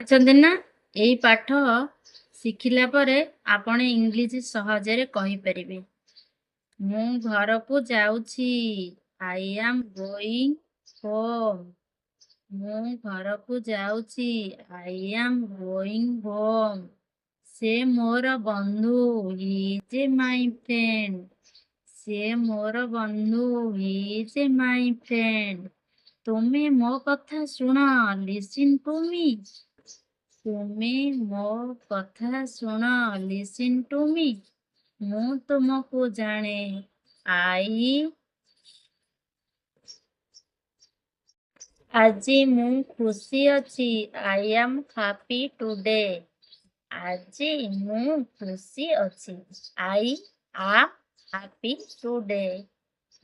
ଅଛନ୍ତି ନା ଏଇ ପାଠ ଶିଖିଲା ପରେ ଆପଣ ଇଂଲିଶ ସହଜରେ କହିପାରିବେ। ମୁଁ ଘରକୁ ଯାଉଛି। I am going home. ମୁଁ ଘରକୁ ଯାଉଛି। I am going home. ସେ ମୋର ବନ୍ଧୁ। He is my friend. ସେ ମୋର ବନ୍ଧୁ। He is my friend. ତୁମେ ମୋ କଥା ଶୁଣ। ଲିସନ୍ ଟୁ ମି। ତୁମେ ମୋ କଥା ଶୁଣ। ଲିସନ୍ ଟୁ ମି। ମୁଁ ତୁମକୁ ଜାଣେ। ଆଜି ମୁଁ ଖୁସି ଅଛି। I am happy today. ଆଜି ମୁଁ ଖୁସି ଅଛି। I am happy today.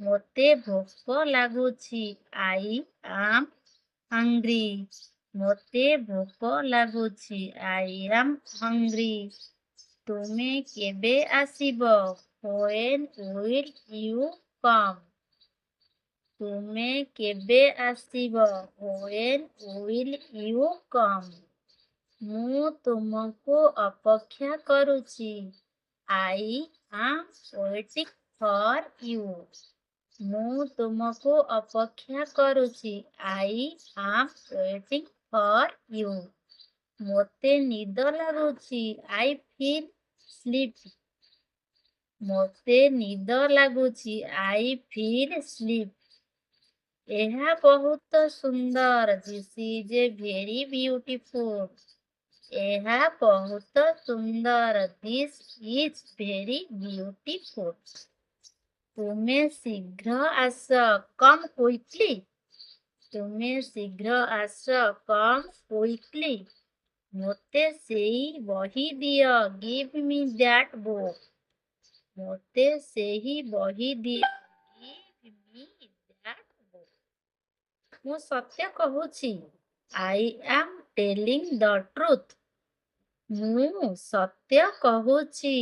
ମୋତେ ଭୋକ ଲାଗୁଛି। I am hungry. ମୋତେ ଭୋକ ଲାଗୁଛି। I am hungry. ତୁମେ କେବେ ଆସିବ? When will you come? ତୁମେ କେବେ ଆସିବ? When will you come? ମୁଁ ତୁମକୁ ଅପେକ୍ଷା କରୁଛି। I am waiting for you. ମୁଁ ତୁମକୁ ଅପେକ୍ଷା କରୁଛି। I am waiting for you. ମୋତେ ନିଦ ଲାଗୁଛି। I feel sleepy. ମୋତେ ନିଦ ଲାଗୁଛି। I feel sleepy. ଏହା ବହୁତ ସୁନ୍ଦର। This is a very beautiful. ଏହା ବହୁତ ସୁନ୍ଦର। This is very beautiful. ତୁମେ ଶୀଘ୍ର ଆସ। Come quickly. ତୁମେ ଶୀଘ୍ର ଆସ। Come quickly. ମୋତେ ସେଇ ବହି ଦିଅ। Give me that book. ମୋତେ ସେହି ବହି ଦିଅ। Give me that book. ମୁଁ ସତ୍ୟ କହୁଛି। I am telling the truth. ମୁଁ ସତ୍ୟ କହୁଛି।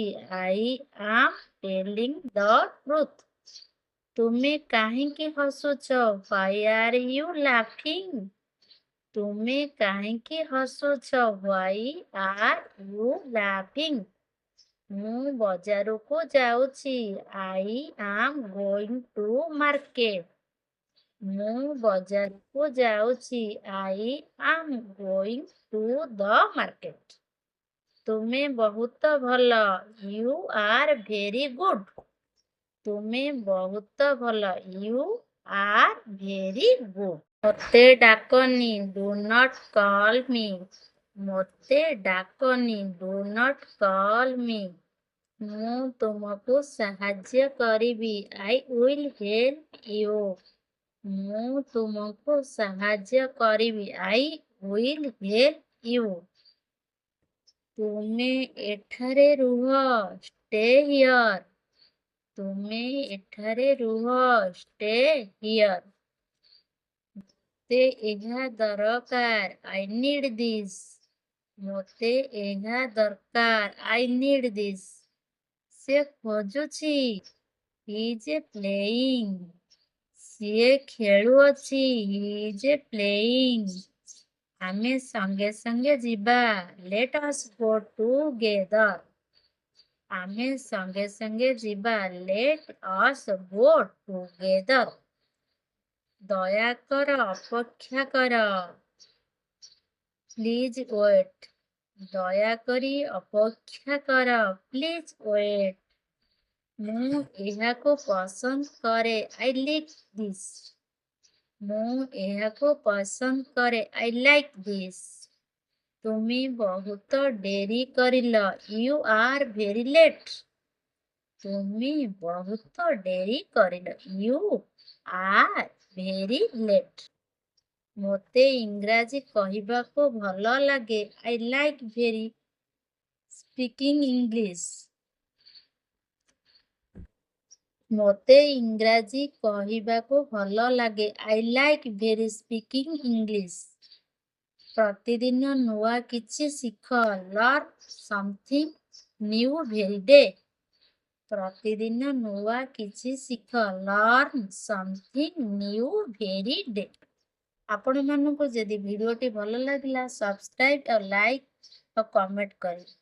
I am telling the truth. ତୁମେ କାହିଁକି ହସୁଛ? Why are you laughing? ତୁମେ କାହିଁକି ହସୁଛ? Why are you laughing? ମୁଁ ବଜାରକୁ ଯାଉଛି। I am going to market. ମୁଁ ବଜାରକୁ ଯାଉଛି। I am going to the market. ତୁମେ ବହୁତ ଭଲ। You are very good. ତୁମେ ବହୁତ ଭଲ। You are very good. ମୋତେ ଡାକନି। Do not call me. ମୋତେ ଡାକନି। Do not call me. ମୁଁ ତୁମକୁ ସାହାଯ୍ୟ କରିବି। I will help you. ମୁଁ ତୁମକୁ ସାହାଯ୍ୟ କରିବି। I will help you. ତୁମେ ଏଠାରେ ରୁହ। Stay here. ତୁମେ ଏଠାରେ ରୁହ। Stay here. ମୋତେ ଏହା ଦରକାର। I need this. ମୋତେ ଏହା ଦରକାର। I need this. ସେ ଖୋଜୁଛି। He is playing. ସିଏ ଖେଳୁଅଛି। He is playing. ଆମେ ସଙ୍ଗେ ସଙ୍ଗେ ଯିବା। Let us go together. ଆମେ ସଙ୍ଗେ ସଙ୍ଗେ ଯିବା। Let us go together. ଦୟାକର ଅପେକ୍ଷା କର। Please wait. ଦୟାକରି ଅପେକ୍ଷା କର। Please wait. ମୁଁ ଏହାକୁ ପସନ୍ଦ କରେ। I like this. ମୁଁ ଏହାକୁ ପସନ୍ଦ କରେ। I like this. ତୁମେ ବହୁତ ଡେରି କରିଲ। You are very late. ତୁମେ ବହୁତ ଡେରି କରିଲ। You are very late. ମୋତେ ଇଂରାଜୀ କହିବାକୁ ଭଲ ଲାଗେ। I like very speaking English. ମୋତେ ଇଂରାଜୀ କହିବାକୁ ଭଲ ଲାଗେ। I like very speaking English. ପ୍ରତିଦିନ ନୂଆ କିଛି ଶିଖ। Learn something new every day. ପ୍ରତିଦିନ ନୂଆ କିଛି ଶିଖ। Learn something new every day. ଆପଣମାନଙ୍କୁ ଯଦି ଭିଡ଼ିଓଟି ଭଲ ଲାଗିଲା ସବସ୍କ୍ରାଇବ୍ ଆଉ ଲାଇକ୍ ଆଉ କମେଣ୍ଟ କରିବେ।